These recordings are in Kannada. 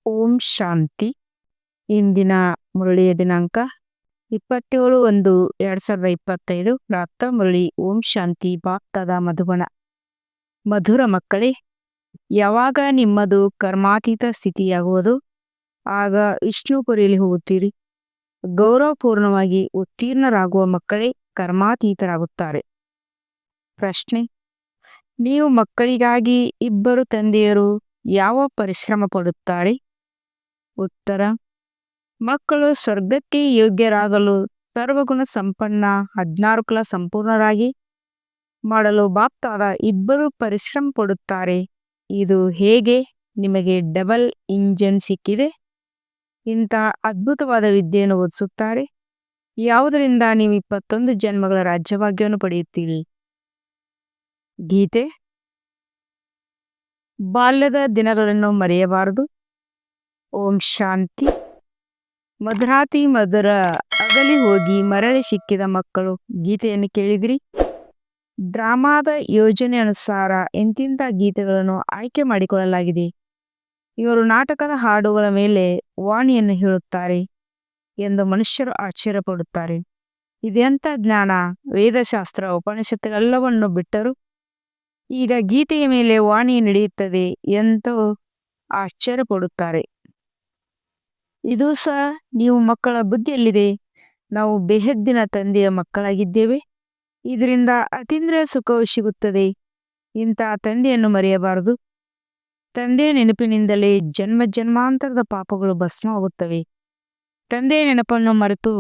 ಓಂ ಶಾಂತಿ. ಇಂದಿನ ಮುರಳಿಯ ದಿನಾಂಕ 27/1/2025. ಪ್ರಾಪ್ತ ಮುರಳಿ. ಓಂ ಶಾಂತಿ. ಬಾಪ್ತಾದ ಮಧುಬನ. ಮಧುರ ಮಕ್ಕಳೇ, ಯಾವಾಗ ನಿಮ್ಮದು ಕರ್ಮಾತೀತ ಸ್ಥಿತಿಯಾಗುವುದು ಆಗ ವಿಷ್ಣುಪುರಿಯಲ್ಲಿ ಹೋಗುತ್ತೀರಿ. ಗೌರವಪೂರ್ಣವಾಗಿ ಉತ್ತೀರ್ಣರಾಗುವ ಮಕ್ಕಳೇ ಕರ್ಮಾತೀತರಾಗುತ್ತಾರೆ. ಪ್ರಶ್ನೆ: ನೀವು ಮಕ್ಕಳಿಗಾಗಿ ಇಬ್ಬರು ತಂದೆಯರು ಯಾವ ಪರಿಶ್ರಮ ಪಡುತ್ತಾರೆ? ಉತ್ತರ: ಮಕ್ಕಳು ಸ್ವರ್ಗಕ್ಕೆ ಯೋಗ್ಯರಾಗಲು ಸರ್ವಗುಣ ಸಂಪನ್ನ 16 ಕುಲ ಸಂಪೂರ್ಣರಾಗಿ ಮಾಡಲು ಬಾಪ್ತಾದ ಇಬ್ಬರು ಪರಿಶ್ರಮ ಪಡುತ್ತಾರೆ. ಇದು ಹೇಗೆ? ನಿಮಗೆ ಡಬಲ್ ಇಂಜನ್ ಸಿಕ್ಕಿದೆ. ಇಂಥ ಅದ್ಭುತವಾದ ವಿದ್ಯೆಯನ್ನು ಓದಿಸುತ್ತಾರೆ. ಯಾವುದರಿಂದ ನೀವು 21 ಜನ್ಮಗಳ ರಾಜ್ಯಭಾಗ್ಯವನ್ನು ಪಡೆಯುತ್ತೀರಿ. ಗೀತೆ: ಬಾಲ್ಯದ ದಿನಗಳನ್ನು ಮರೆಯಬಾರದು. ಓಂ ಶಾಂತಿ. ಮಧುರಾತಿ ಮಧುರ ಅಗಲಿ ಹೋಗಿ ಮರಳಿ ಸಿಕ್ಕಿದ ಮಕ್ಕಳು ಗೀತೆಯನ್ನು ಕೇಳಿದಿರಿ. ಡ್ರಾಮಾದ ಯೋಜನೆ ಅನುಸಾರ ಎಂತಿಂಥ ಗೀತೆಗಳನ್ನು ಆಯ್ಕೆ ಮಾಡಿಕೊಳ್ಳಲಾಗಿದೆ. ಇವರು ನಾಟಕದ ಹಾಡುಗಳ ಮೇಲೆ ವಾಣಿಯನ್ನು ಹೇಳುತ್ತಾರೆ ಎಂದು ಮನುಷ್ಯರು ಆಶ್ಚರ್ಯಪಡುತ್ತಾರೆ. ಇದೆಂಥ ಜ್ಞಾನ! ವೇದಶಾಸ್ತ್ರ ಉಪನಿಷತ್ತುಗಳೆಲ್ಲವನ್ನು ಬಿಟ್ಟರು ಈಗ ಗೀತೆಯ ಮೇಲೆ ವಾಣಿ ನಡೆಯುತ್ತದೆ ಎಂದು ಆಶ್ಚರ್ಯಪಡುತ್ತಾರೆ. ಇದು ಸಹ ನೀವು ಮಕ್ಕಳ ಬುದ್ಧಿಯಲ್ಲಿದೆ. ನಾವು ಬೇಹದ್ದಿನ ತಂದೆಯ ಮಕ್ಕಳಾಗಿದ್ದೇವೆ. ಇದರಿಂದ ಅತೀಂದ್ರಿಯ ಸುಖವು ಸಿಗುತ್ತದೆ. ಇಂಥ ತಂದೆಯನ್ನು ಮರೆಯಬಾರದು. ತಂದೆಯ ನೆನಪಿನಿಂದಲೇ ಜನ್ಮ ಜನ್ಮಾಂತರದ ಪಾಪಗಳು ಭಸ್ಮವಾಗುತ್ತವೆ. ತಂದೆಯ ನೆನಪನ್ನು ಮರೆತು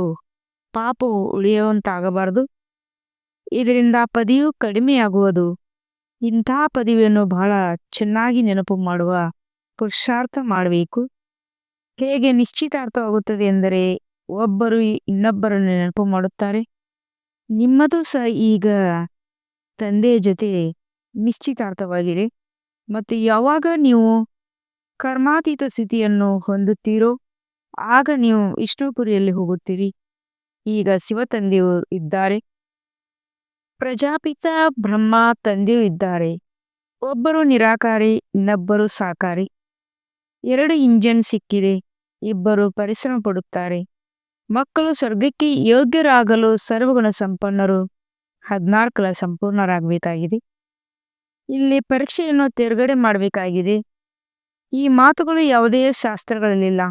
ಪಾಪವು ಉಳಿಯುವಂತಾಗಬಾರದು. ಇದರಿಂದ ಪದಿಯು ಕಡಿಮೆಯಾಗುವುದು. ಇಂಥ ಪದವಿಯನ್ನು ಬಹಳ ಚೆನ್ನಾಗಿ ನೆನಪು ಮಾಡುವ ಪುರುಷಾರ್ಥ ಮಾಡಬೇಕು. ಹೇಗೆ ನಿಶ್ಚಿತಾರ್ಥವಾಗುತ್ತದೆ ಎಂದರೆ ಒಬ್ಬರು ಇನ್ನೊಬ್ಬರನ್ನು ನೆನಪು ಮಾಡುತ್ತಾರೆ. ನಿಮ್ಮದು ಸಹ ಈಗ ತಂದೆಯ ಜೊತೆ ನಿಶ್ಚಿತಾರ್ಥವಾಗಿದೆ. ಮತ್ತು ಯಾವಾಗ ನೀವು ಕರ್ಮಾತೀತ ಸ್ಥಿತಿಯನ್ನು ಹೊಂದುತ್ತೀರೋ ಆಗ ನೀವು ವಿಷ್ಣುಪುರಿಯಲ್ಲಿ ಹೋಗುತ್ತೀರಿ. ಈಗ ಶಿವತಂದೆಯು ಇದ್ದಾರೆ. ಪ್ರಜಾಪಿತ ಬ್ರಹ್ಮ ತಂದೆಯೂ ಇದ್ದಾರೆ. ಒಬ್ಬರು ನಿರಾಕಾರಿ, ಇನ್ನೊಬ್ಬರು ಸಾಕಾರಿ. 2 ಇಂಜನ್ ಸಿಕ್ಕಿದೆ. ಇಬ್ಬರು ಪರಿಶ್ರಮ ಪಡುತ್ತಾರೆ. ಮಕ್ಕಳು ಸ್ವರ್ಗಕ್ಕೆ ಯೋಗ್ಯರಾಗಲು ಸರ್ವಗುಣ ಸಂಪನ್ನರು 16 ಕುಲ ಸಂಪೂರ್ಣರಾಗಬೇಕಾಗಿದೆ. ಇಲ್ಲಿ ಪರೀಕ್ಷೆಯನ್ನು ತೇರ್ಗಡೆ ಮಾಡಬೇಕಾಗಿದೆ. ಈ ಮಾತುಗಳು ಯಾವುದೇ ಶಾಸ್ತ್ರಗಳಲ್ಲಿಲ್ಲ.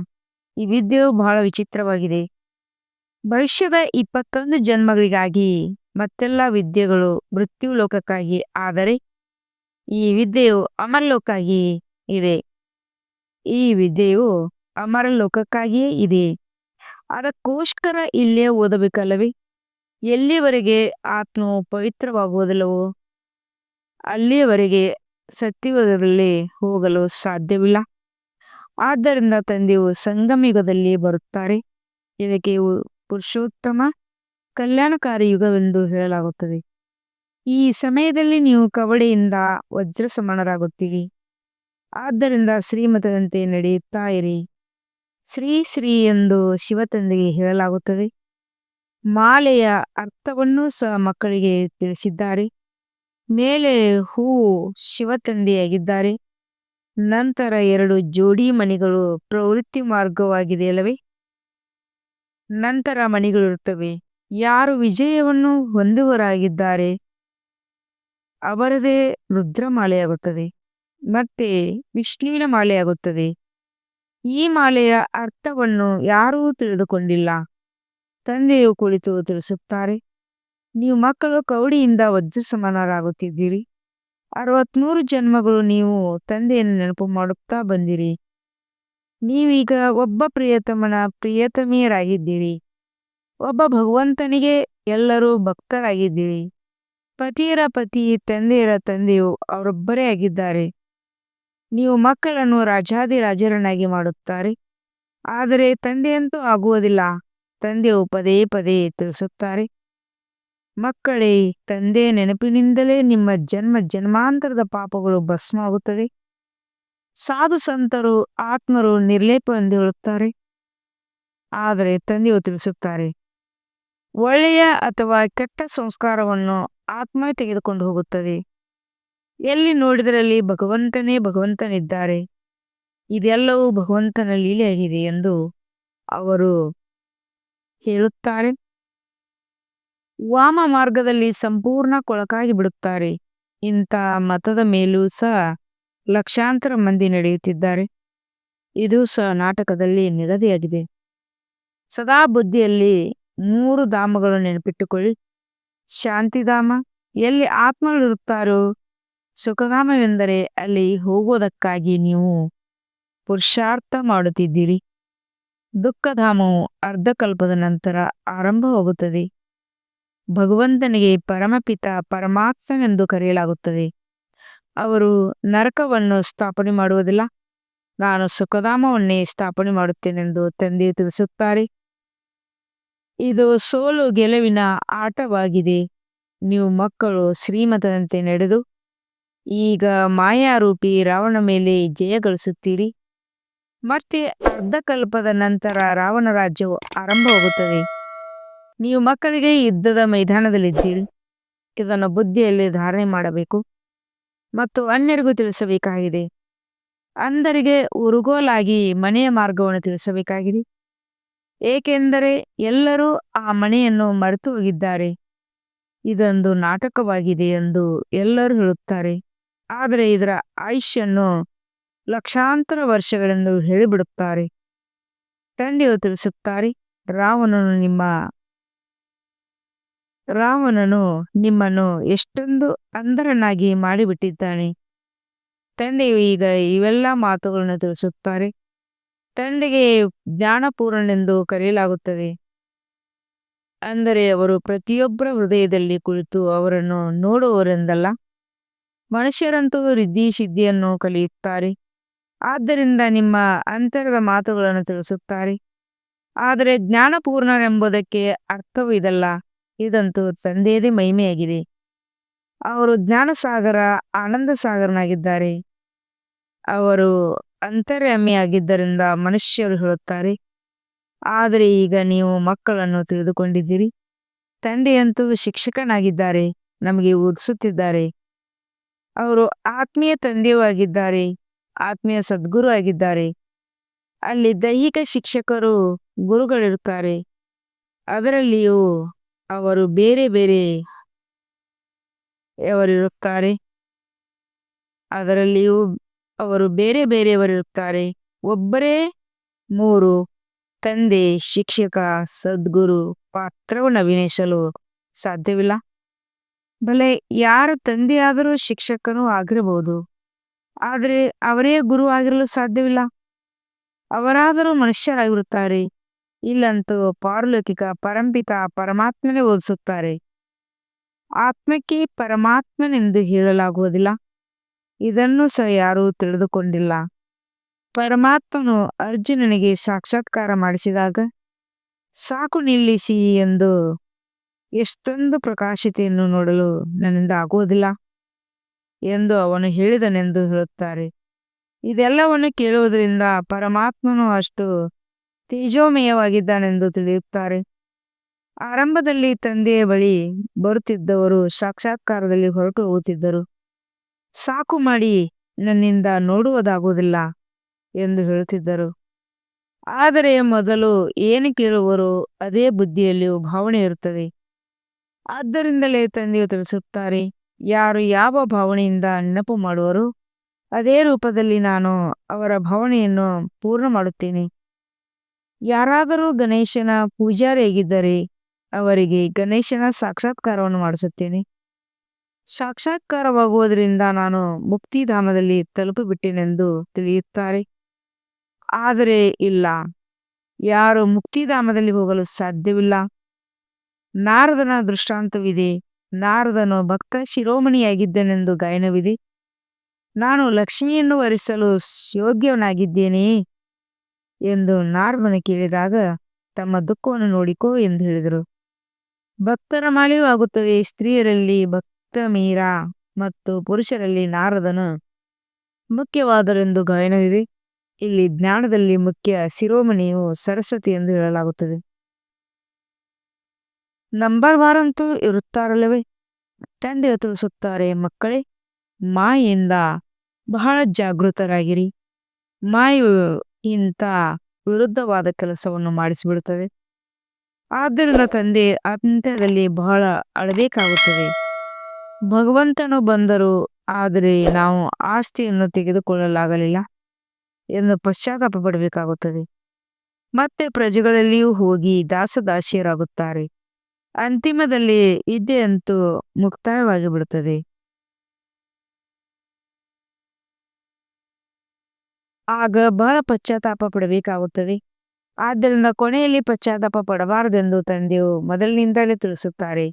ಈ ವಿದ್ಯೆಯು ಬಹಳ ವಿಚಿತ್ರವಾಗಿದೆ. ಭವಿಷ್ಯದ 21 ಜನ್ಮಗಳಿಗಾಗಿ ಮತ್ತೆಲ್ಲ ವಿದ್ಯೆಗಳು ಮೃತ್ಯು ಲೋಕಕ್ಕಾಗಿ, ಆದರೆ ಈ ವಿದ್ಯೆಯು ಅಮರಲೋಕಕ್ಕಾಗಿ ಇದೆ. ಈ ವಿದ್ಯೆಯು ಅಮರಲೋಕಕ್ಕಾಗಿಯೇ ಇದೆ. ಅದಕ್ಕೋಸ್ಕರ ಇಲ್ಲೇ ಓದಬೇಕಲ್ಲವೇ? ಎಲ್ಲಿಯವರೆಗೆ ಆತ್ಮವು ಪವಿತ್ರವಾಗುವುದಿಲ್ಲವೋ ಅಲ್ಲಿಯವರೆಗೆ ಸತ್ಯಯುಗದಲ್ಲಿ ಹೋಗಲು ಸಾಧ್ಯವಿಲ್ಲ. ಆದ್ದರಿಂದ ತಂದೆಯು ಸಂಗಮಯುಗದಲ್ಲಿ ಬರುತ್ತಾರೆ. ಇದಕ್ಕೆ ಪುರುಷೋತ್ತಮ ಕಲ್ಯಾಣಕಾರಿ ಯುಗವೆಂದು ಹೇಳಲಾಗುತ್ತದೆ. ಈ ಸಮಯದಲ್ಲಿ ನೀವು ಕವಡೆಯಿಂದ ವಜ್ರ ಸಮಾನರಾಗುತ್ತೀರಿ. ಆದ್ದರಿಂದ ಶ್ರೀಮತದಂತೆ ನಡೆಯುತ್ತಾ ಇರಿ. ಶ್ರೀ ಶ್ರೀ ಎಂದು ಶಿವತಂದೆಗೆ ಹೇಳಲಾಗುತ್ತದೆ. ಮಾಲೆಯ ಅರ್ಥವನ್ನೂ ಸಹ ಮಕ್ಕಳಿಗೆ ತಿಳಿಸಿದ್ದಾರೆ. ಮೇಲೆ ಹೂವು ಶಿವತಂದೆಯಾಗಿದ್ದಾರೆ. ನಂತರ 2 ಜೋಡಿ ಮಣಿಗಳು ಪ್ರವೃತ್ತಿ ಮಾರ್ಗವಾಗಿದೆಯಲ್ಲವೇ? ನಂತರ ಮಣಿಗಳಿರುತ್ತವೆ. ಯಾರು ವಿಜಯವನ್ನು ಹೊಂದುವರಾಗಿದ್ದಾರೆ ಅವರದೇ ರುದ್ರಮಾಲೆಯಾಗುತ್ತದೆ ಮತ್ತೆ ವಿಷ್ಣುವಿನ ಮಾಲೆಯಾಗುತ್ತದೆ. ಈ ಮಾಲೆಯ ಅರ್ಥವನ್ನು ಯಾರೂ ತಿಳಿದುಕೊಂಡಿಲ್ಲ. ತಂದೆಯು ಕುಳಿತು ತಿಳಿಸುತ್ತಾರೆ. ನೀವು ಮಕ್ಕಳು ಕವಡಿಯಿಂದ ವಜ್ರ ಸಮಾನರಾಗುತ್ತಿದ್ದೀರಿ. 63 ಜನ್ಮಗಳು ನೀವು ತಂದೆಯನ್ನು ನೆನಪು ಮಾಡುತ್ತಾ ಬಂದಿರಿ. ನೀವೀಗ ಒಬ್ಬ ಪ್ರಿಯತಮನ ಪ್ರಿಯತಮಿಯರಾಗಿದ್ದೀರಿ. ಒಬ್ಬ ಭಗವಂತನಿಗೆ ಎಲ್ಲರೂ ಭಕ್ತರಾಗಿದ್ದೀರಿ. ಪತಿಯರ ಪತಿ, ತಂದೆಯರ ತಂದೆಯು ಅವರೊಬ್ಬರೇ ಆಗಿದ್ದಾರೆ. ನೀವು ಮಕ್ಕಳನ್ನು ರಾಜಾದಿರಾಜರನ್ನಾಗಿ ಮಾಡುತ್ತಾರೆ. ಆದರೆ ತಂದೆಯಂತೂ ಆಗುವುದಿಲ್ಲ. ತಂದೆಯು ಪದೇ ಪದೇ ತಿಳಿಸುತ್ತಾರೆ. ಮಕ್ಕಳೇ, ತಂದೆಯ ನೆನಪಿನಿಂದಲೇ ನಿಮ್ಮ ಜನ್ಮ ಜನ್ಮಾಂತರದ ಪಾಪಗಳು ಭಸ್ಮವಾಗುತ್ತದೆ. ಸಾಧು ಸಂತರು ಆತ್ಮರು ನಿರ್ಲೇಪವೆಂದು ಹೇಳುತ್ತಾರೆ. ಆದರೆ ತಂದೆಯು ತಿಳಿಸುತ್ತಾರೆ, ಒಳ್ಳೆಯ ಅಥವಾ ಕೆಟ್ಟ ಸಂಸ್ಕಾರವನ್ನು ಆತ್ಮ ತೆಗೆದುಕೊಂಡು ಹೋಗುತ್ತದೆ. ಎಲ್ಲಿ ನೋಡಿದರಲ್ಲಿ ಭಗವಂತನಿದ್ದಾರೆ. ಇದೆಲ್ಲವೂ ಭಗವಂತನ ಲೀಲೆಯಾಗಿದೆ ಎಂದು ಅವರು ಹೇಳುತ್ತಾರೆ. ವಾಮ ಮಾರ್ಗದಲ್ಲಿ ಸಂಪೂರ್ಣ ಕೊಳಕಾಗಿ ಬಿಡುತ್ತಾರೆ. ಇಂಥ ಮತದ ಮೇಲೂ ಸಹ ಲಕ್ಷಾಂತರ ಮಂದಿ ನಡೆಯುತ್ತಿದ್ದಾರೆ. ಇದು ಸಹ ನಾಟಕದಲ್ಲಿ ನಿಗದಿಯಾಗಿದೆ. ಸದಾ ಬುದ್ಧಿಯಲ್ಲಿ 3 ಧಾಮಗಳು ನೆನಪಿಟ್ಟುಕೊಳ್ಳಿ. ಶಾಂತಿಧಾಮ, ಎಲ್ಲಿ ಆತ್ಮಗಳಿರುತ್ತಾರೋ. ಸುಖಧಾಮವೆಂದರೆ ಅಲ್ಲಿ ಹೋಗುವುದಕ್ಕಾಗಿ ನೀವು ಪುರುಷಾರ್ಥ ಮಾಡುತ್ತಿದ್ದೀರಿ. ದುಃಖಧಾಮವು ಅರ್ಧಕಲ್ಪದ ನಂತರ ಆರಂಭವಾಗುತ್ತದೆ. ಭಗವಂತನಿಗೆ ಪರಮಪಿತ ಪರಮಾತ್ಮನೆಂದು ಕರೆಯಲಾಗುತ್ತದೆ. ಅವರು ನರಕವನ್ನು ಸ್ಥಾಪನೆ ಮಾಡುವುದಿಲ್ಲ. ನಾನು ಸುಖಧಾಮವನ್ನೇ ಸ್ಥಾಪನೆ ಮಾಡುತ್ತೇನೆಂದು ತಂದೆಯು ತಿಳಿಸುತ್ತಾರೆ. ಇದು ಸೋಲು ಗೆಲುವಿನ ಆಟವಾಗಿದೆ. ನೀವು ಮಕ್ಕಳು ಶ್ರೀಮತದಂತೆ ನಡೆದು ಈಗ ಮಾಯಾರೂಪಿ ರಾವಣ ಮೇಲೆ ಜಯ ಗಳಿಸುತ್ತೀರಿ. ಮತ್ತೆ ಅರ್ಧಕಲ್ಪದ ನಂತರ ರಾವಣ ರಾಜ್ಯವು ಆರಂಭವಾಗುತ್ತದೆ. ನೀವು ಮಕ್ಕಳಿಗೆ ಯುದ್ಧದ ಮೈದಾನದಲ್ಲಿದ್ದೀರಿ. ಇದನ್ನು ಬುದ್ಧಿಯಲ್ಲಿ ಧಾರಣೆ ಮಾಡಬೇಕು ಮತ್ತು ಅನ್ಯರಿಗೂ ತಿಳಿಸಬೇಕಾಗಿದೆ. ಅಂಧರಿಗೆ ಉರುಗೋಲಾಗಿ ಮನೆಯ ಮಾರ್ಗವನ್ನು ತಿಳಿಸಬೇಕಾಗಿದೆ. ಏಕೆಂದರೆ ಎಲ್ಲರೂ ಆ ಮನೆಯನ್ನು ಮರೆತು ಹೋಗಿದ್ದಾರೆ. ಇದೊಂದು ನಾಟಕವಾಗಿದೆ ಎಂದು ಎಲ್ಲರೂ ಹೇಳುತ್ತಾರೆ. ಆದರೆ ಇದರ ಆಯುಷ್ಯನ್ನು ಲಕ್ಷಾಂತರ ವರ್ಷಗಳೆಂದು ಹೇಳಿಬಿಡುತ್ತಾರೆ. ತಂದೆಯು ತಿಳಿಸುತ್ತಾರೆ, ರಾವಣನು ನಿಮ್ಮನ್ನು ಎಷ್ಟೊಂದು ಅಂಧರನ್ನಾಗಿ ಮಾಡಿಬಿಟ್ಟಿದ್ದಾನೆ. ತಂದೆಯು ಈಗ ಇವೆಲ್ಲ ಮಾತುಗಳನ್ನು ತಿಳಿಸುತ್ತಾರೆ. ತಂದೆಗೆ ಜ್ಞಾನಪೂರ್ಣನೆಂದು ಕರೆಯಲಾಗುತ್ತದೆ. ಅಂದರೆ ಅವರು ಪ್ರತಿಯೊಬ್ಬರ ಹೃದಯದಲ್ಲಿ ಕುಳಿತು ಅವರನ್ನು ನೋಡುವವರೆಂದಲ್ಲ. ಮನುಷ್ಯರಂತೂ ರಿದ್ಧಿ ಸಿದ್ಧಿಯನ್ನು ಕಲಿಯುತ್ತಾರೆ. ಆದ್ದರಿಂದ ನಿಮ್ಮ ಅಂತರದ ಮಾತುಗಳನ್ನು ತಿಳಿಸುತ್ತಾರೆ. ಆದರೆ ಜ್ಞಾನಪೂರ್ಣರೆಂಬುದಕ್ಕೆ ಅರ್ಥವೂ ಇದಲ್ಲ. ಇದಂತೂ ತಂದೆಯದೇ ಮಹಿಮೆಯಾಗಿದೆ. ಅವರು ಜ್ಞಾನಸಾಗರ, ಆನಂದ ಸಾಗರನಾಗಿದ್ದಾರೆ. ಅವರು ಅಂತರ್ಯಾಮಿಯಾಗಿದ್ದರಿಂದ ಮನುಷ್ಯರು ಹೇಳುತ್ತಾರೆ. ಆದರೆ ಈಗ ನೀವು ಮಕ್ಕಳನ್ನು ತಿಳಿದುಕೊಂಡಿದ್ದೀರಿ. ತಂದೆಯಂತೂ ಶಿಕ್ಷಕನಾಗಿದ್ದಾರೆ, ನಮಗೆ ಓದಿಸುತ್ತಿದ್ದಾರೆ. ಅವರು ಆತ್ಮೀಯ ತಂದೆಯೂ ಆಗಿದ್ದಾರೆ, ಆತ್ಮೀಯ ಸದ್ಗುರು ಆಗಿದ್ದಾರೆ. ಅಲ್ಲಿ ದೈಹಿಕ ಶಿಕ್ಷಕರು, ಗುರುಗಳಿರುತ್ತಾರೆ. ಅದರಲ್ಲಿಯೂ ಅವರು ಬೇರೆ ಬೇರೆಯವರಿರುತ್ತಾರೆ. ಒಬ್ಬರೇ 3 ತಂದೆ, ಶಿಕ್ಷಕ, ಸದ್ಗುರು ಪಾತ್ರವನ್ನು ಅಭಿನಯಿಸಲು ಸಾಧ್ಯವಿಲ್ಲ. ಭಲೆ ಯಾರ ತಂದೆಯಾದರೂ ಶಿಕ್ಷಕನೂ ಆಗಿರಬಹುದು, ಆದರೆ ಅವರೇ ಗುರು ಆಗಿರಲು ಸಾಧ್ಯವಿಲ್ಲ. ಅವರಾದರೂ ಮನುಷ್ಯರಾಗಿರುತ್ತಾರೆ. ಇಲ್ಲಂತೂ ಪಾರಲೌಕಿಕ ಪರಂಪಿತ ಪರಮಾತ್ಮನೇ ಓದಿಸುತ್ತಾರೆ. ಆತ್ಮಕ್ಕೆ ಪರಮಾತ್ಮನೆಂದು ಹೇಳಲಾಗುವುದಿಲ್ಲ. ಇದನ್ನು ಸಹ ಯಾರೂ ತಿಳಿದುಕೊಂಡಿಲ್ಲ. ಪರಮಾತ್ಮನು ಅರ್ಜುನನಿಗೆ ಸಾಕ್ಷಾತ್ಕಾರ ಮಾಡಿಸಿದಾಗ ಸಾಕು ನಿಲ್ಲಿಸಿ ಎಂದು, ಎಷ್ಟೊಂದು ಪ್ರಕಾಶತೆಯನ್ನು ನೋಡಲು ನನ್ನಿಂದ ಆಗುವುದಿಲ್ಲ ಎಂದು ಅವನು ಹೇಳಿದನೆಂದು ಹೇಳುತ್ತಾರೆ. ಇದೆಲ್ಲವನ್ನು ಕೇಳುವುದರಿಂದ ಪರಮಾತ್ಮನು ಅಷ್ಟು ತೇಜೋಮಯವಾಗಿದ್ದಾನೆಂದು ತಿಳಿಯುತ್ತಾರೆ. ಆರಂಭದಲ್ಲಿ ತಂದೆಯ ಬಳಿ ಬರುತ್ತಿದ್ದವರು ಸಾಕ್ಷಾತ್ಕಾರದಲ್ಲಿ ಹೊರಟು ಹೋಗುತ್ತಿದ್ದರು. ಸಾಕು ಮಾಡಿ, ನನ್ನಿಂದ ನೋಡುವುದಾಗುವುದಿಲ್ಲ ಎಂದು ಹೇಳುತ್ತಿದ್ದರು. ಆದರೆ ಮೊದಲು ಏನು ಕೇಳುವರೋ ಅದೇ ಬುದ್ಧಿಯಲ್ಲಿಯೂ ಭಾವನೆ ಇರುತ್ತದೆ. ಆದ್ದರಿಂದಲೇ ತಂದೆಯು ತಿಳಿಸುತ್ತಾರೆ, ಯಾರು ಯಾವ ಭಾವನೆಯಿಂದ ನೆನಪು ಮಾಡುವರೋ ಅದೇ ರೂಪದಲ್ಲಿ ನಾನು ಅವರ ಭಾವನೆಯನ್ನು ಪೂರ್ಣ ಮಾಡುತ್ತೇನೆ. ಯಾರಾದರೂ ಗಣೇಶನ ಪೂಜಾರಿಯಾಗಿದ್ದರೆ ಅವರಿಗೆ ಗಣೇಶನ ಸಾಕ್ಷಾತ್ಕಾರವನ್ನು ಮಾಡಿಸುತ್ತೇನೆ. ಸಾಕ್ಷಾತ್ಕಾರವಾಗುವುದರಿಂದ ನಾನು ಮುಕ್ತಿಧಾಮದಲ್ಲಿ ತಲುಪಿಬಿಟ್ಟೆನೆಂದು ತಿಳಿಯುತ್ತಾರೆ. ಆದರೆ ಇಲ್ಲ, ಯಾರು ಮುಕ್ತಿಧಾಮದಲ್ಲಿ ಹೋಗಲು ಸಾಧ್ಯವಿಲ್ಲ. ನಾರದನ ದೃಷ್ಟಾಂತವಿದೆ. ನಾರದನು ಭಕ್ತ ಶಿರೋಮಣಿಯಾಗಿದ್ದನೆಂದು ಗಾಯನವಿದೆ. ನಾನು ಲಕ್ಷ್ಮಿಯನ್ನು ವರಿಸಲು ಯೋಗ್ಯವನಾಗಿದ್ದೇನೆಯೇ ಎಂದು ನಾರದನು ಕೇಳಿದಾಗ ತಮ್ಮ ದುಃಖವನ್ನು ನೋಡಿಕೋ ಎಂದು ಹೇಳಿದರು. ಭಕ್ತರ ಮಾಲೆಯೂ ಆಗುತ್ತದೆ. ಸ್ತ್ರೀಯರಲ್ಲಿ ಭಕ್ತ ಮೀರಾ ಮತ್ತು ಪುರುಷರಲ್ಲಿ ನಾರದನು ಮುಖ್ಯವಾದರೆಂದು ಗಾಯನವಿದೆ. ಇಲ್ಲಿ ಜ್ಞಾನದಲ್ಲಿ ಮುಖ್ಯ ಶಿರೋಮಣಿಯು ಸರಸ್ವತಿ ಎಂದು ಹೇಳಲಾಗುತ್ತದೆ. ನಂಬರ್ 1 ಅಂತೂ ಇರುತ್ತಾರಲ್ಲವೇ? ತಂದೆಯು ತಿಳಿಸುತ್ತಾರೆ, ಮಕ್ಕಳೇ, ಮಾಯೆಯಿಂದ ಬಹಳ ಜಾಗೃತರಾಗಿರಿ. ಮಾಯು ಇಂಥ ವಿರುದ್ಧವಾದ ಕೆಲಸವನ್ನು ಮಾಡಿಸಿಬಿಡುತ್ತದೆ. ಆದ್ದರಿಂದ ತಂದೆ ಅಂತ್ಯದಲ್ಲಿ ಬಹಳ ಅಳಬೇಕಾಗುತ್ತದೆ. ಭಗವಂತನು ಬಂದರು, ಆದರೆ ನಾವು ಆಸ್ತಿಯನ್ನು ತೆಗೆದುಕೊಳ್ಳಲಾಗಲಿಲ್ಲ ಎಂದು ಪಶ್ಚಾತ್ತಾಪ ಪಡಬೇಕಾಗುತ್ತದೆ. ಮತ್ತೆ ಪ್ರಜೆಗಳಲ್ಲಿಯೂ ಹೋಗಿ ದಾಸದಾಸಿಯರಾಗುತ್ತಾರೆ. ಅಂತಿಮದಲ್ಲಿ ಇದ್ದೆಯಂತೂ ಮುಕ್ತಾಯವಾಗಿ ಬಿಡುತ್ತದೆ. ಆಗ ಬಹಳ ಪಶ್ಚಾತ್ತಾಪ ಪಡಬೇಕಾಗುತ್ತದೆ. ಆದ್ದರಿಂದ ಕೊನೆಯಲ್ಲಿ ಪಶ್ಚಾತ್ತಾಪ ಪಡಬಾರದೆಂದು ತಂದೆಯು ಮೊದಲಿನಿಂದಲೇ ತಿಳಿಸುತ್ತಾರೆ.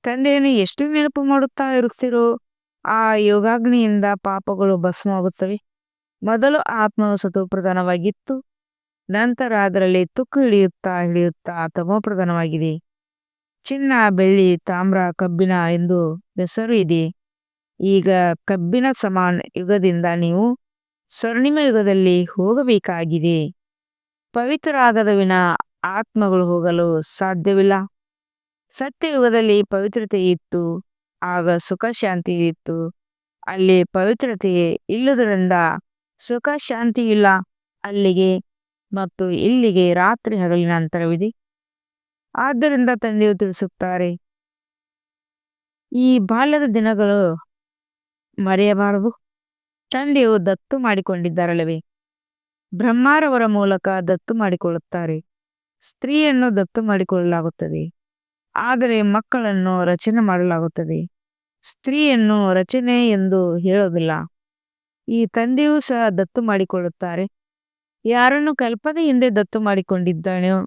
ತಂದೆಯನ್ನು ಎಷ್ಟು ನೆನಪು ಮಾಡುತ್ತಾ ಇರುತ್ತೀರೋ ಆ ಯೋಗಾಗ್ನಿಯಿಂದ ಪಾಪಗಳು ಭಸ್ಮವಾಗುತ್ತವೆ. ಮೊದಲು ಆತ್ಮವು ಸತೋಪ್ರಧಾನವಾಗಿತ್ತು, ನಂತರ ಅದರಲ್ಲಿ ತುಕ್ಕು ಹಿಡಿಯುತ್ತಾ ತಮೋಪ್ರಧಾನವಾಗಿದೆ. ಚಿನ್ನ, ಬೆಳ್ಳಿ, ತಾಮ್ರ, ಕಬ್ಬಿಣ ಎಂದು ಹೆಸರು ಇದೆ. ಈಗ ಕಬ್ಬಿಣ ಸಮಾನ ಯುಗದಿಂದ ನೀವು ಸ್ವರ್ಣಿಮ ಯುಗದಲ್ಲಿ ಹೋಗಬೇಕಾಗಿದೆ. ಪವಿತ್ರರಾಗದ ವಿನ ಆತ್ಮಗಳು ಹೋಗಲು ಸಾಧ್ಯವಿಲ್ಲ. ಸತ್ಯಯುಗದಲ್ಲಿ ಪವಿತ್ರತೆ ಇತ್ತು, ಆಗ ಸುಖ ಶಾಂತಿ ಇತ್ತು. ಅಲ್ಲಿ ಪವಿತ್ರತೆ ಇಲ್ಲದರಿಂದ ಸುಖ ಶಾಂತಿ ಇಲ್ಲ. ಅಲ್ಲಿಗೆ ಮತ್ತು ಇಲ್ಲಿಗೆ ರಾತ್ರಿ ಹಗಲಿನ ಅಂತರವಿದೆ. ಆದ್ದರಿಂದ ತಂದೆಯು ತಿಳಿಸುತ್ತಾರೆ, ಈ ಬಾಲ್ಯದ ದಿನಗಳು ಮರೆಯಬಾರದು. ತಂದೆಯು ದತ್ತು ಮಾಡಿಕೊಂಡಿದ್ದಾರಲ್ಲವೇ? ಬ್ರಹ್ಮಾರವರ ಮೂಲಕ ದತ್ತು ಮಾಡಿಕೊಳ್ಳುತ್ತಾರೆ. ಸ್ತ್ರೀಯನ್ನು ದತ್ತು ಮಾಡಿಕೊಳ್ಳಲಾಗುತ್ತದೆ, ಆದರೆ ಮಕ್ಕಳನ್ನು ರಚನೆ ಮಾಡಲಾಗುತ್ತದೆ. ಸ್ತ್ರೀಯನ್ನು ರಚನೆ ಎಂದು ಹೇಳೋದಿಲ್ಲ. ಈ ತಂದೆಯೂ ಸಹ ದತ್ತು ಮಾಡಿಕೊಳ್ಳುತ್ತಾರೆ. ಯಾರನ್ನು ಕಲ್ಪನೆ ಹಿಂದೆ ದತ್ತು ಮಾಡಿಕೊಂಡಿದ್ದಾನೋ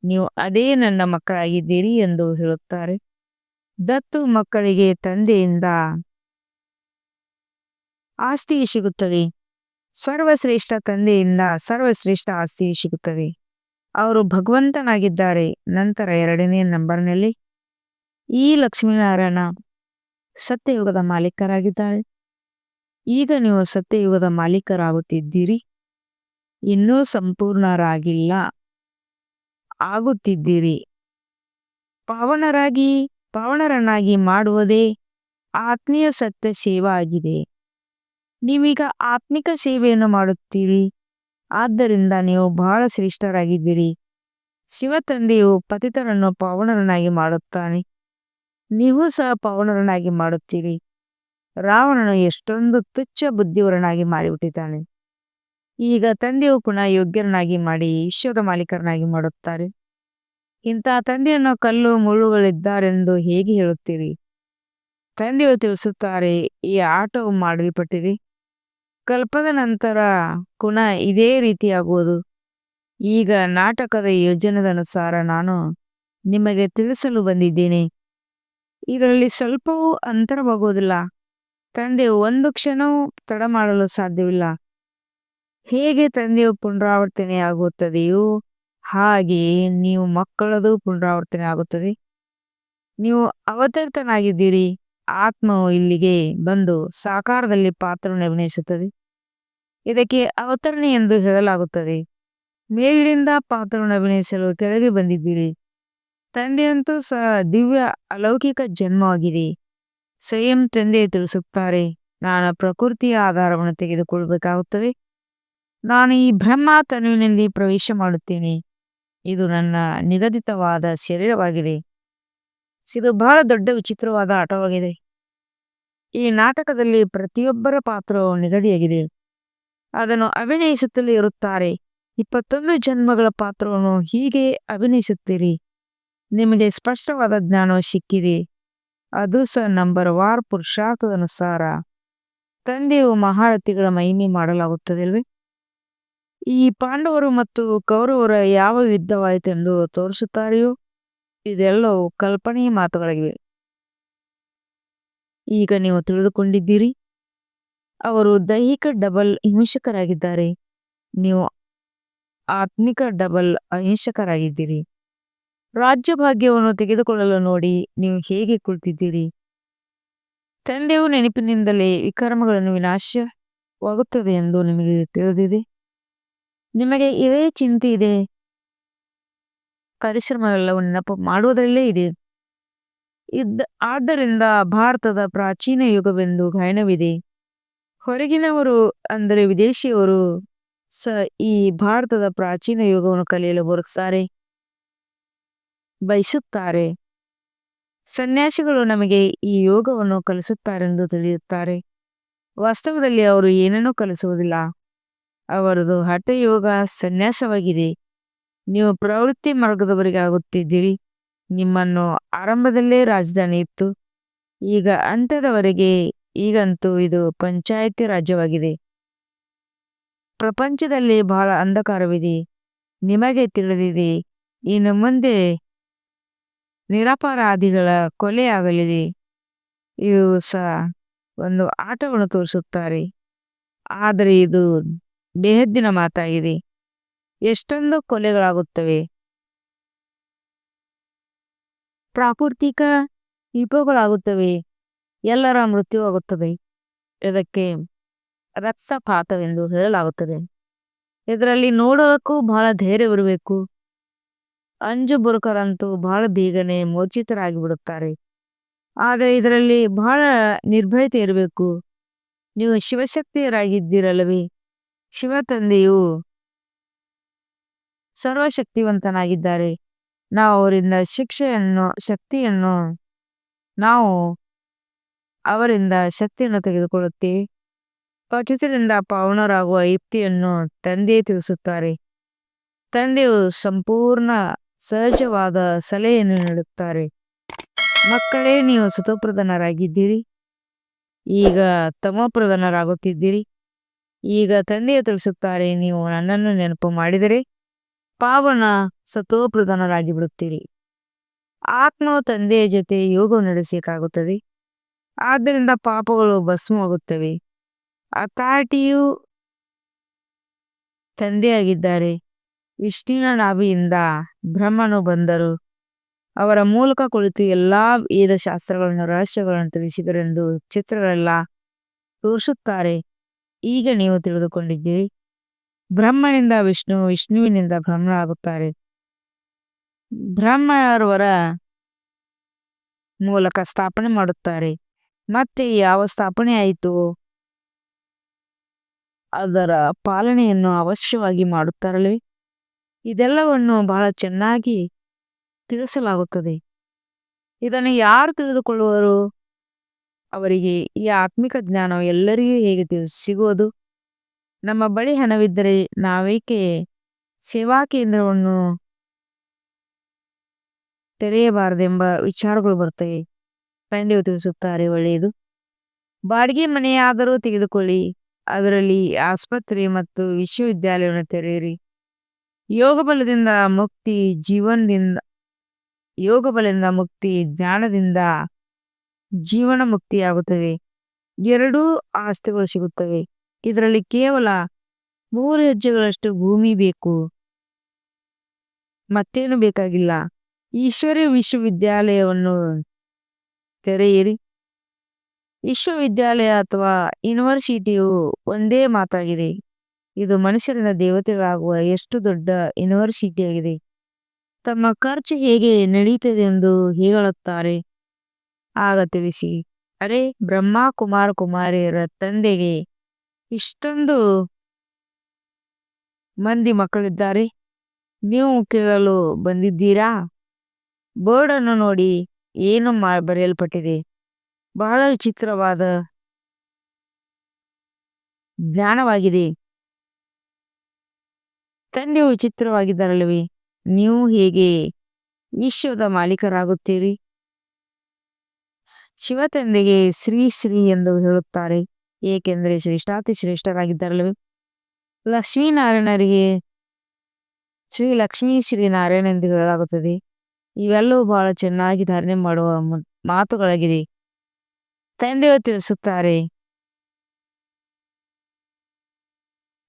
ನೀವು ಅದೇ ನನ್ನ ಮಕ್ಕಳಾಗಿದ್ದೀರಿ ಎಂದು ಹೇಳುತ್ತಾರೆ. ದತ್ತು ಮಕ್ಕಳಿಗೆ ತಂದೆಯಿಂದ ಆಸ್ತಿ ಸಿಗುತ್ತದೆ. ಸರ್ವಶ್ರೇಷ್ಠ ತಂದೆಯಿಂದ ಸರ್ವಶ್ರೇಷ್ಠ ಆಸ್ತಿ ಸಿಗುತ್ತದೆ. ಅವರು ಭಗವಂತನಾಗಿದ್ದಾರೆ. ನಂತರ 2ನೇ ನಂಬರ್ನಲ್ಲಿ ಈ ಲಕ್ಷ್ಮೀನಾರಾಯಣ ಸತ್ಯಯುಗದ ಮಾಲೀಕರಾಗಿದ್ದಾರೆ. ಈಗ ನೀವು ಸತ್ಯಯುಗದ ಮಾಲೀಕರಾಗುತ್ತಿದ್ದೀರಿ. ಇನ್ನೂ ಸಂಪೂರ್ಣರಾಗಿಲ್ಲ, ಆಗುತ್ತಿದ್ದೀರಿ. ಪಾವನರನ್ನಾಗಿ ಮಾಡುವುದೇ ಆತ್ಮೀಯ ಸತ್ಯ ಸೇವಾ ಆಗಿದೆ. ನೀವೀಗ ಆತ್ಮಿಕ ಸೇವೆಯನ್ನು ಮಾಡುತ್ತೀರಿ. ಆದ್ದರಿಂದ ನೀವು ಬಹಳ ಶ್ರೇಷ್ಠರಾಗಿದ್ದೀರಿ. ಶಿವತಂದೆಯು ಪತಿತರನ್ನು ಪಾವನರನ್ನಾಗಿ ಮಾಡುತ್ತಾನೆ. ನೀವು ಸಹ ಪಾವನರನ್ನಾಗಿ ಮಾಡುತ್ತೀರಿ. ರಾವಣನು ಎಷ್ಟೊಂದು ತುಚ್ಛ ಬುದ್ಧಿವರನಾಗಿ ಮಾಡಿಬಿಟ್ಟಿದ್ದಾನೆ. ಈಗ ತಂದೆಯು ಪುನಃ ಯೋಗ್ಯರನ್ನಾಗಿ ಮಾಡಿ ವಿಶ್ವದ ಮಾಲೀಕರನ್ನಾಗಿ ಮಾಡುತ್ತಾರೆ. ಇಂತಹ ತಂದೆಯನ್ನು ಕಲ್ಲು ಮುಳ್ಳುಗಳಿದ್ದಾರೆಂದು ಹೇಗೆ ಹೇಳುತ್ತೀರಿ? ತಂದೆಯು ತಿಳಿಸುತ್ತಾರೆ, ಈ ಆಟವು ಮಾಡಲ್ಪಟ್ಟಿದೆ. ಕಲ್ಪದ ನಂತರ ಪುನಃ ಇದೇ ರೀತಿಯಾಗುವುದು. ಈಗ ನಾಟಕದ ಯೋಜನೆಗನುಸಾರ ನಾನು ನಿಮಗೆ ತಿಳಿಸಲು ಬಂದಿದ್ದೇನೆ. ಇದರಲ್ಲಿ ಸ್ವಲ್ಪವೂ ಅಂತರವಾಗುವುದಿಲ್ಲ. ತಂದೆಯು ಒಂದು ಕ್ಷಣವೂ ತಡ ಮಾಡಲು ಸಾಧ್ಯವಿಲ್ಲ. ಹೇಗೆ ತಂದೆಯು ಪುನರಾವರ್ತನೆ ಆಗುತ್ತದೆಯೋ ಹಾಗೆಯೇ ನೀವು ಮಕ್ಕಳದು ಪುನರಾವರ್ತನೆ ಆಗುತ್ತದೆ. ನೀವು ಅವತರಿತನಾಗಿದ್ದೀರಿ. ಆತ್ಮವು ಇಲ್ಲಿಗೆ ಬಂದು ಸಾಕಾರದಲ್ಲಿ ಪಾತ್ರವನ್ನು ಅಭಿನಯಿಸುತ್ತದೆ. ಇದಕ್ಕೆ ಅವತರಣೆ ಎಂದು ಹೇಳಲಾಗುತ್ತದೆ. ಮೇಲಿನಿಂದ ಪಾತ್ರವನ್ನು ಅಭಿನಯಿಸಲು ಕೆಳಗೆ ಬಂದಿದ್ದೀರಿ. ತಂದೆಯಂತೂ ಸಹ ದಿವ್ಯ ಅಲೌಕಿಕ ಜನ್ಮವಾಗಿದೆ. ಸ್ವಯಂ ತಂದೆ ತಿಳಿಸುತ್ತಾರೆ, ನಾನು ಪ್ರಕೃತಿಯ ಆಧಾರವನ್ನು ತೆಗೆದುಕೊಳ್ಳಬೇಕಾಗುತ್ತದೆ. ನಾನು ಈ ಬ್ರಹ್ಮ ತನುವಿನಲ್ಲಿ ಪ್ರವೇಶ ಮಾಡುತ್ತೇನೆ. ಇದು ನನ್ನ ನಿಗದಿತವಾದ ಶರೀರವಾಗಿದೆ. ಇದು ಬಹಳ ದೊಡ್ಡ ವಿಚಿತ್ರವಾದ ಆಟವಾಗಿದೆ. ಈ ನಾಟಕದಲ್ಲಿ ಪ್ರತಿಯೊಬ್ಬರ ಪಾತ್ರವು ನಿಗದಿಯಾಗಿದೆ. ಅದನ್ನು ಅಭಿನಯಿಸುತ್ತಲೇ ಇರುತ್ತಾರೆ. 21 ಜನ್ಮಗಳ ಪಾತ್ರವನ್ನು ಹೀಗೆ ಅಭಿನಯಿಸುತ್ತೀರಿ. ನಿಮಗೆ ಸ್ಪಷ್ಟವಾದ ಜ್ಞಾನವು ಸಿಕ್ಕಿದೆ. ಅದು ಸಹ ನಂಬರ್ ವಾರ್ ಪುರುಷಾರ್ಥದ ಅನುಸಾರ ತಂದೆಯು ಮಹಾರಥಿಗಳ ಮಹಿಮೆ ಮಾಡಲಾಗುತ್ತದಲ್ವೇ? ಈ ಪಾಂಡವರು ಮತ್ತು ಕೌರವರ ಯಾವ ಯುದ್ಧವಾಯಿತೆಂದು ತೋರಿಸುತ್ತಾರೆಯೋ ಇದೆಲ್ಲವೂ ಕಲ್ಪನೆಯ ಮಾತುಗಳಾಗಿವೆ. ಈಗ ನೀವು ತಿಳಿದುಕೊಂಡಿದ್ದೀರಿ. ಅವರು ದೈಹಿಕ ಡಬಲ್ ಹಿಂಸಕರಾಗಿದ್ದಾರೆ. ನೀವು ಆತ್ಮಿಕ ಡಬಲ್ ಅಹಿಂಸಕರಾಗಿದ್ದೀರಿ. ರಾಜ್ಯ ಭಾಗ್ಯವನ್ನು ತೆಗೆದುಕೊಳ್ಳಲು ನೋಡಿ ನೀವು ಹೇಗೆ ಕುಳಿತಿದ್ದೀರಿ. ತಂದೆಯು ನೆನಪಿನಿಂದಲೇ ವಿಕರ್ಮಗಳನ್ನು ವಿನಾಶವಾಗುತ್ತದೆ ಎಂದು ನಿಮಗೆ ತಿಳಿದಿದೆ. ನಿಮಗೆ ಇದೇ ಚಿಂತೆ ಇದೆ. ಪರಿಶ್ರಮವೆಲ್ಲವೂ ನೆನಪು ಮಾಡುವುದರಲ್ಲೇ ಇದೆ. ಆದ್ದರಿಂದ ಭಾರತದ ಪ್ರಾಚೀನ ಯುಗವೆಂದು ಗಾಯನವಿದೆ. ಹೊರಗಿನವರು ಅಂದರೆ ವಿದೇಶಿಯವರು ಸ ಈ ಭಾರತದ ಪ್ರಾಚೀನ ಯೋಗವನ್ನು ಕಲಿಯಲು ಬಯಸುತ್ತಾರೆ. ಸನ್ಯಾಸಿಗಳು ನಮಗೆ ಈ ಯೋಗವನ್ನು ಕಲಿಸುತ್ತಾರೆಂದು ತಿಳಿಯುತ್ತಾರೆ. ವಾಸ್ತವದಲ್ಲಿ ಅವರು ಏನನ್ನೂ ಕಲಿಸುವುದಿಲ್ಲ. ಅವರದು ಹಠಯೋಗ ಸನ್ಯಾಸವಾಗಿದೆ. ನೀವು ಪ್ರವೃತ್ತಿ ಮಾರ್ಗದವರಿಗಾಗುತ್ತಿದ್ದೀರಿ. ನಿಮ್ಮನ್ನು ಆರಂಭದಲ್ಲೇ ರಾಜಧಾನಿ ಇತ್ತು. ಈಗ ಅಂತ್ಯದವರೆಗೆ ಈಗಂತೂ ಇದು ಪಂಚಾಯತಿ ರಾಜ್ಯವಾಗಿದೆ. ಪ್ರಪಂಚದಲ್ಲಿ ಬಹಳ ಅಂಧಕಾರವಿದೆ. ನಿಮಗೆ ತಿಳಿದಿದೆ. ಇನ್ನು ಮುಂದೆ ನಿರಪರಾಧಿಗಳ ಕೊಲೆಯಾಗಲಿದೆ. ಇದು ಸಹ ಒಂದು ಆಟವನ್ನು ತೋರಿಸುತ್ತಾರೆ. ಆದರೆ ಇದು ಬೇಹದ್ದಿನ ಮಾತಾಗಿದೆ. ಎಷ್ಟೊಂದು ಕೊಲೆಗಳಾಗುತ್ತವೆ. ಪ್ರಾಕೃತಿಕ ವಿಪಗಳಾಗುತ್ತವೆ. ಎಲ್ಲರ ಮೃತ್ಯುವಾಗುತ್ತದೆ. ಇದಕ್ಕೆ ರಕ್ತಪಾತವೆಂದು ಹೇಳಲಾಗುತ್ತದೆ. ಇದರಲ್ಲಿ ನೋಡೋದಕ್ಕೂ ಬಹಳ ಧೈರ್ಯವಿರಬೇಕು. ಅಂಜು ಬುರುಕರಂತೂ ಬಹಳ ಬೇಗನೆ ಮೂರ್ಛಿತರಾಗಿ ಬಿಡುತ್ತಾರೆ. ಆದರೆ ಇದರಲ್ಲಿ ಬಹಳ ನಿರ್ಭಯತೆ ಇರಬೇಕು. ನೀವು ಶಿವಶಕ್ತಿಯರಾಗಿದ್ದೀರಲ್ಲವೇ? ಶಿವ ತಂದೆಯು ಸರ್ವಶಕ್ತಿವಂತನಾಗಿದ್ದಾರೆ. ನಾವು ಅವರಿಂದ ನಾವು ಅವರಿಂದ ಶಕ್ತಿಯನ್ನು ತೆಗೆದುಕೊಳ್ಳುತ್ತೇವೆ. ಪತಿತರಿಂದ ಪಾವನರಾಗುವ ಯುಕ್ತಿಯನ್ನು ತಂದೆಯೇ ತಿಳಿಸುತ್ತಾರೆ. ತಂದೆಯು ಸಂಪೂರ್ಣ ಸಹಜವಾದ ಸಲಹೆಯನ್ನು ನೀಡುತ್ತಾರೆ. ಮಕ್ಕಳೇ, ನೀವು ಸತೋಪ್ರಧಾನರಾಗಿದ್ದೀರಿ, ಈಗ ತಮೋಪ್ರಧಾನರಾಗುತ್ತಿದ್ದೀರಿ. ಈಗ ತಂದೆಯು ತಿಳಿಸುತ್ತಾರೆ, ನೀವು ನನ್ನನ್ನು ನೆನಪು ಮಾಡಿದರೆ ಪಾವನ ಸತೋಪ್ರಧಾನರಾಗಿ ಬಿಡುತ್ತೀರಿ. ಆತ್ಮವು ತಂದೆಯ ಜೊತೆ ಯೋಗ ನಡೆಸಬೇಕಾಗುತ್ತದೆ. ಆದ್ದರಿಂದ ಪಾಪಗಳು ಭಸ್ಮವಾಗುತ್ತವೆ. ಅಥಾರಿಟಿಯು ತಂದೆಯಾಗಿದ್ದಾರೆ. ವಿಷ್ಣುವಿನ ನಾಭಿಯಿಂದ ಬ್ರಹ್ಮನು ಬಂದರು. ಅವರ ಮೂಲಕ ಕುಳಿತು ಎಲ್ಲಾ ವೇದಶಾಸ್ತ್ರಗಳನ್ನು ರಹಸ್ಯಗಳನ್ನು ತಿಳಿಸಿದರೆಂದು ಚಿತ್ರಗಳೆಲ್ಲ ತೋರಿಸುತ್ತಾರೆ. ಈಗ ನೀವು ತಿಳಿದುಕೊಂಡಿದ್ದೀರಿ. ಬ್ರಹ್ಮನಿಂದ ವಿಷ್ಣು, ವಿಷ್ಣುವಿನಿಂದ ಬ್ರಹ್ಮನಾಗುತ್ತಾರೆ. ಬ್ರಹ್ಮರವರ ಮೂಲಕ ಸ್ಥಾಪನೆ ಮಾಡುತ್ತಾರೆ. ಮತ್ತೆ ಯಾವ ಸ್ಥಾಪನೆ ಆಯಿತು ಅದರ ಪಾಲನೆಯನ್ನು ಅವಶ್ಯವಾಗಿ ಮಾಡುತ್ತಾರಲ್ಲವೇ? ಇದೆಲ್ಲವನ್ನು ಬಹಳ ಚೆನ್ನಾಗಿ ತಿಳಿಸಲಾಗುತ್ತದೆ. ಇದನ್ನು ಯಾರು ತಿಳಿದುಕೊಳ್ಳುವರು? ಅವರಿಗೆ ಈ ಆತ್ಮಿಕ ಜ್ಞಾನವು ಎಲ್ಲರಿಗೂ ಹೇಗೆ ಸಿಗುವುದು? ನಮ್ಮ ಬಳಿ ಹಣವಿದ್ದರೆ ನಾವೇಕೆ ಸೇವಾ ಕೇಂದ್ರವನ್ನು ತೆರೆಯಬಾರದೆಂಬ ವಿಚಾರಗಳು ಬರ್ತವೆ. ತಂದೆಯು ತಿಳಿಸುತ್ತಾರೆ, ಒಳ್ಳೆಯದು, ಬಾಡಿಗೆ ಮನೆಯಾದರೂ ತೆಗೆದುಕೊಳ್ಳಿ, ಅದರಲ್ಲಿ ಆಸ್ಪತ್ರೆ ಮತ್ತು ವಿಶ್ವವಿದ್ಯಾಲಯವನ್ನು ತೆರೆಯಿರಿ. ಯೋಗ ಬಲದಿಂದ ಮುಕ್ತಿ, ಜ್ಞಾನದಿಂದ ಜೀವನ ಮುಕ್ತಿಯಾಗುತ್ತದೆ. ಎರಡೂ ಆಸ್ತಿಗಳು ಸಿಗುತ್ತವೆ. ಇದರಲ್ಲಿ ಕೇವಲ 3 ಹೆಜ್ಜೆಗಳಷ್ಟು ಭೂಮಿ ಬೇಕು, ಮತ್ತೇನು ಬೇಕಾಗಿಲ್ಲ. ಈಶ್ವರೀಯ ವಿಶ್ವವಿದ್ಯಾಲಯವನ್ನು ತೆರೆಯಿರಿ. ವಿಶ್ವವಿದ್ಯಾಲಯ ಅಥವಾ ಯೂನಿವರ್ಸಿಟಿಯು ಒಂದೇ ಮಾತಾಗಿದೆ. ಇದು ಮನುಷ್ಯರಿಂದ ದೇವತೆಗಳಾಗುವ ಎಷ್ಟು ದೊಡ್ಡ ಯೂನಿವರ್ಸಿಟಿಯಾಗಿದೆ. ತಮ್ಮ ಖರ್ಚು ಹೇಗೆ ನಡೀತದೆ ಎಂದು ಹೇಳುತ್ತಾರೆ. ಆಗ ತಿಳಿಸಿ, ಅರೆ, ಬ್ರಹ್ಮ ಕುಮಾರ ಕುಮಾರಿಯರ ತಂದೆಗೆ ಇಷ್ಟೊಂದು ಮಂದಿ ಮಕ್ಕಳಿದ್ದಾರೆ, ನೀವು ಕೇಳಲು ಬಂದಿದ್ದೀರಾ? ಬೋರ್ಡನ್ನು ನೋಡಿ, ಏನು ಬರೆಯಲ್ಪಟ್ಟಿದೆ. ಬಹಳ ವಿಚಿತ್ರವಾದ ಜ್ಞಾನವಾಗಿದೆ. ತಂದೆಯು ವಿಚಿತ್ರವಾಗಿದ್ದಾರಲ್ಲವೇ? ನೀವು ಹೇಗೆ ವಿಶ್ವದ ಮಾಲೀಕರಾಗುತ್ತೀರಿ? ಶಿವ ತಂದೆಗೆ ಶ್ರೀ ಶ್ರೀ ಎಂದು ಹೇಳುತ್ತಾರೆ, ಏಕೆಂದರೆ ಶ್ರೇಷ್ಠಾತಿ ಶ್ರೇಷ್ಠರಾಗಿದ್ದಾರಲ್ಲವೇ? ಲಕ್ಷ್ಮೀನಾರಾಯಣರಿಗೆ ಶ್ರೀ ಲಕ್ಷ್ಮೀ ಶ್ರೀನಾರಾಯಣ ಎಂದು ಹೇಳಲಾಗುತ್ತದೆ. ಇವೆಲ್ಲವೂ ಬಹಳ ಚೆನ್ನಾಗಿ ಧಾರಣೆ ಮಾಡುವ ಮಾತುಗಳಾಗಿವೆ. ತಂದೆಯು ತಿಳಿಸುತ್ತಾರೆ,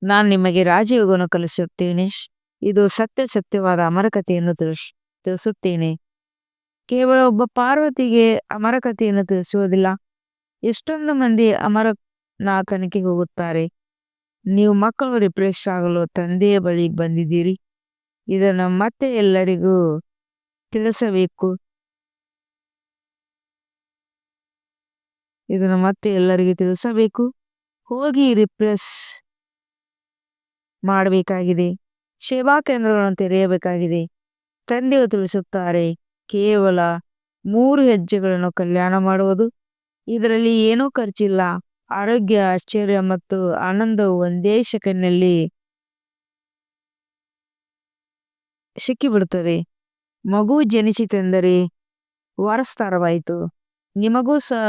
ನಾನು ನಿಮಗೆ ರಾಜಯೋಗವನ್ನು ಕಲಿಸುತ್ತೇನೆ. ಇದು ಸತ್ಯವಾದ ಅಮರಕಥೆಯನ್ನು ತಿಳಿಸುತ್ತೇನೆ. ಕೇವಲ ಒಬ್ಬ ಪಾರ್ವತಿಗೆ ಅಮರಕಥೆಯನ್ನು ತಿಳಿಸುವುದಿಲ್ಲ. ಎಷ್ಟೊಂದು ಮಂದಿ ಅಮರನಾಥನಿಗೆ ಹೋಗುತ್ತಾರೆ. ನೀವು ಮಕ್ಕಳು ರಿಫ್ರೆಶ್ ಆಗಲು ತಂದೆಯ ಬಳಿ ಬಂದಿದ್ದೀರಿ. ಇದನ್ನು ಮತ್ತೆ ಎಲ್ಲರಿಗೂ ತಿಳಿಸಬೇಕು. ಹೋಗಿ ರಿಫ್ರೆಶ್ ಮಾಡಬೇಕಾಗಿದೆ. ಸೇವಾ ಕೇಂದ್ರಗಳನ್ನು ತೆರೆಯಬೇಕಾಗಿದೆ. ತಂದೆಯು ತಿಳಿಸುತ್ತಾರೆ, ಕೇವಲ 3 ಹೆಜ್ಜೆಗಳನ್ನು ಕಲ್ಯಾಣ ಮಾಡುವುದು. ಇದರಲ್ಲಿ ಏನೂ ಖರ್ಚಿಲ್ಲ. ಆರೋಗ್ಯ, ಆಶ್ಚರ್ಯ ಮತ್ತು ಆನಂದವು ಒಂದೇ ಸೆಕೆಂಡ್ನಲ್ಲಿ ಸಿಕ್ಕಿಬಿಡುತ್ತದೆ. ಮಗು ಜನಿಸಿತೆಂದರೆ ವಾರಸ್ದಾರವಾಯಿತು. ನಿಮಗೂ ಸಹ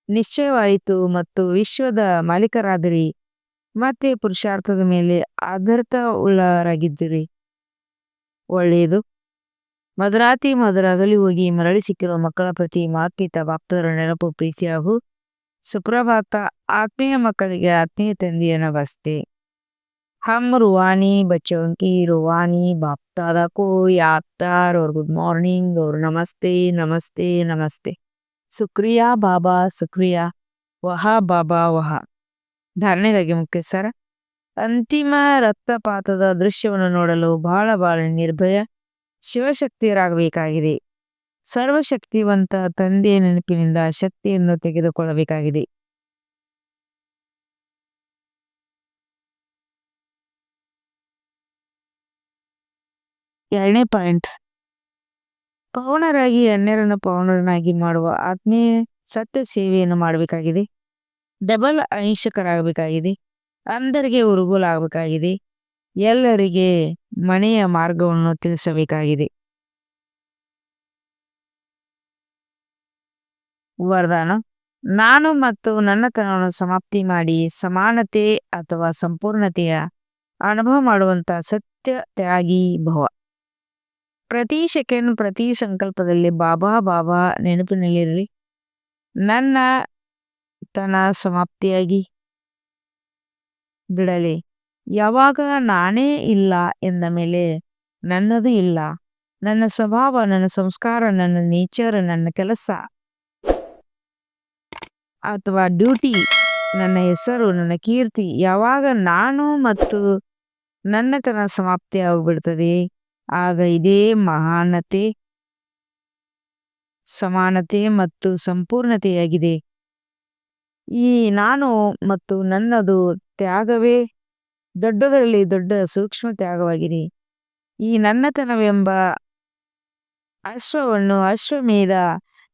ನಿಶ್ಚಯವಾಯಿತು ಮತ್ತು ವಿಶ್ವದ ಮಾಲೀಕರಾದಿರಿ. ಮತ್ತೆ ಪುರುಷಾರ್ಥದ ಮೇಲೆ ಆಧಾರಿತ ಉಳ್ಳವರಾಗಿದ್ದಿರಿ. ಒಳ್ಳೆಯದು. ಮಧುರಾತಿ ಮಧುರ ಅಗಲಿ ಹೋಗಿ ಮರಳಿ ಸಿಕ್ಕಿರುವ ಮಕ್ಕಳ ಪ್ರತಿ ಮಾತ್ಮೀಯತ ಬಾಪ್ತದರ ನೆನಪು ಪ್ರೀತಿ ಹಾಗೂ ಸುಪ್ರಭಾತ. ಆತ್ಮೀಯ ಮಕ್ಕಳಿಗೆ ಆತ್ಮೀಯ ತಂದೆಯ ನಮಸ್ತೆ. हम रूहानी बच्चों की रूहानी बाप दादा को याद प्यार और गुड मॉर्निंग और नमस्ते नमस्ते नमस्ते. शुक्रिया बाबा शुक्रिया. ವಹ ಬಾಬಾ ವಹ. ಧಾರಣೆಗಾಗಿ ಮುಖ್ಯ ಸರ. ಅಂತಿಮ ರಕ್ತಪಾತದ ದೃಶ್ಯವನ್ನು ನೋಡಲು ಬಹಳ ನಿರ್ಭಯ ಶಿವಶಕ್ತಿಯರಾಗಬೇಕಾಗಿದೆ. ಸರ್ವಶಕ್ತಿವಂತ ತಂದೆಯ ನೆನಪಿನಿಂದ ಶಕ್ತಿಯನ್ನು ತೆಗೆದುಕೊಳ್ಳಬೇಕಾಗಿದೆ. ಎರಡನೇ ಪಾಯಿಂಟ್, ಪವನರಾಗಿ ಅನ್ಯರನ್ನು ಪವನರನ್ನಾಗಿ ಮಾಡುವ ಆತ್ಮೀಯ ಸತ್ಯ ಸೇವೆಯನ್ನು ಮಾಡಬೇಕಾಗಿದೆ. ಡಬಲ್ ಅಹಿಂಸಕರಾಗಬೇಕಾಗಿದೆ. ಅಂಧರಿಗೆ ಉರುಗೋಲಾಗಬೇಕಾಗಿದೆ. ಎಲ್ಲರಿಗೆ ಮನೆಯ ಮಾರ್ಗವನ್ನು ತಿಳಿಸಬೇಕಾಗಿದೆ. ವರದಾನ: ನಾನು ಮತ್ತು ನನ್ನತನವನ್ನು ಸಮಾಪ್ತಿ ಮಾಡಿ ಸಮಾನತೆ ಅಥವಾ ಸಂಪೂರ್ಣತೆಯ ಅನುಭವ ಮಾಡುವಂತ ಸತ್ಯ ತ್ಯಾಗಿ ಭವ. ಪ್ರತಿ ಸೆಕೆಂಡ್, ಪ್ರತಿ ಸಂಕಲ್ಪದಲ್ಲಿ ಬಾಬಾ ಬಾಬಾ ನೆನಪಿನಲ್ಲಿರಲಿ. ನನ್ನ ತನ ಸಮಾಪ್ತಿಯಾಗಿ ಬಿಡಲಿ. ಯಾವಾಗ ನಾನೇ ಇಲ್ಲ ಎಂದ ಮೇಲೆ ನನ್ನದು ಇಲ್ಲ. ನನ್ನ ಸ್ವಭಾವ, ನನ್ನ ಸಂಸ್ಕಾರ, ನನ್ನ ನೇಚರ್, ನನ್ನ ಕೆಲಸ ಅಥವಾ ಡ್ಯೂಟಿ, ನನ್ನ ಹೆಸರು, ನನ್ನ ಕೀರ್ತಿ, ಯಾವಾಗ ನಾನು ಮತ್ತು ನನ್ನತನ ಸಮಾಪ್ತಿ ಆಗಿಬಿಡ್ತದೆ, ಆಗ ಇದೇ ಮಹಾನತೆ, ಸಮಾನತೆ ಮತ್ತು ಸಂಪೂರ್ಣತೆಯಾಗಿದೆ. ಈ ನಾನು ಮತ್ತು ನನ್ನದು ತ್ಯಾಗವೇ ದೊಡ್ಡದರಲ್ಲಿ ದೊಡ್ಡ ಸೂಕ್ಷ್ಮ ತ್ಯಾಗವಾಗಿದೆ. ಈ ನನ್ನತನವೆಂಬ ಅಶ್ವವನ್ನು ಅಶ್ವಮೇಧ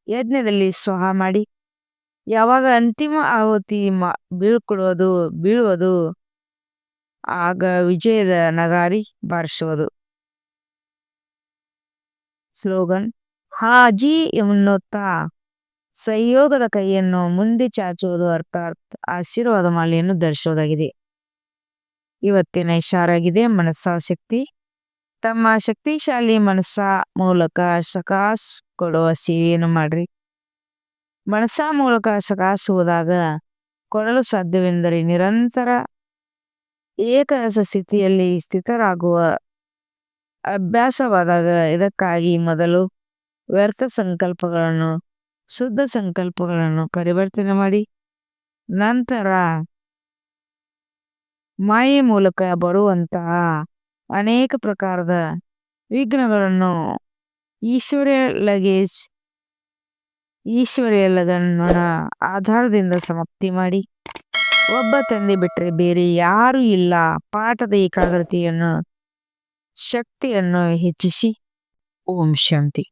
ಯಜ್ಞದಲ್ಲಿ ಸ್ವಹ ಮಾಡಿ ಯಾವಾಗ ಅಂತಿಮ ಆಹುತಿ ಬೀಳುವುದು, ಆಗ ವಿಜಯದ ನಗಾರಿ ಬಾರಿಸುವುದು. ಸ್ಲೋಗನ್: ಹಾಜಿ ಎನ್ನುತ್ತಾ ಸಹಯೋಗದ ಕೈಯನ್ನು ಮುಂದೆ ಚಾಚುವುದು, ಅರ್ಥಾತ್ ಆಶೀರ್ವಾದ ಮಾಲೆಯನ್ನು ಧರಿಸುವುದಾಗಿದೆ. ಇವತ್ತಿನ ಇಶಾರಾಗಿದೆ ಮನಸ್ಸ ಶಕ್ತಿ. ತಮ್ಮ ಶಕ್ತಿಶಾಲಿ ಮನಸ್ಸ ಮೂಲಕ ಸಕಾಶ್ ಕೊಡುವ ಸೇವೆಯನ್ನು ಮಾಡ್ರಿ. ಮನಸ್ಸ ಮೂಲಕ ಸಕಾಶ್ ಹೋದಾಗ ಕೊಡಲು ಸಾಧ್ಯವೆಂದರೆ ನಿರಂತರ ಏಕರಸ ಸ್ಥಿತಿಯಲ್ಲಿ ಸ್ಥಿತರಾಗುವ ಅಭ್ಯಾಸವಾದಾಗ. ಇದಕ್ಕಾಗಿ ಮೊದಲು ವ್ಯರ್ಥ ಸಂಕಲ್ಪಗಳನ್ನು ಶುದ್ಧ ಸಂಕಲ್ಪಗಳನ್ನು ಪರಿವರ್ತನೆ ಮಾಡಿ, ನಂತರ ಮಾಯೆ ಮೂಲಕ ಬರುವಂತಹ ಅನೇಕ ಪ್ರಕಾರದ ವಿಘ್ನಗಳನ್ನು ಈಶ್ವರ್ಯ ಲಗನ್ನ ಆಧಾರದಿಂದ ಸಮಾಪ್ತಿ ಮಾಡಿ, ಒಬ್ಬ ತಂದೆ ಬಿಟ್ಟರೆ ಬೇರೆ ಯಾರೂ ಇಲ್ಲ ಪಾಠದ ಏಕಾಗ್ರತೆಯನ್ನು ಶಕ್ತಿಯನ್ನು ಹೆಚ್ಚಿಸಿ. ಓಂ ಶಾಂತಿ.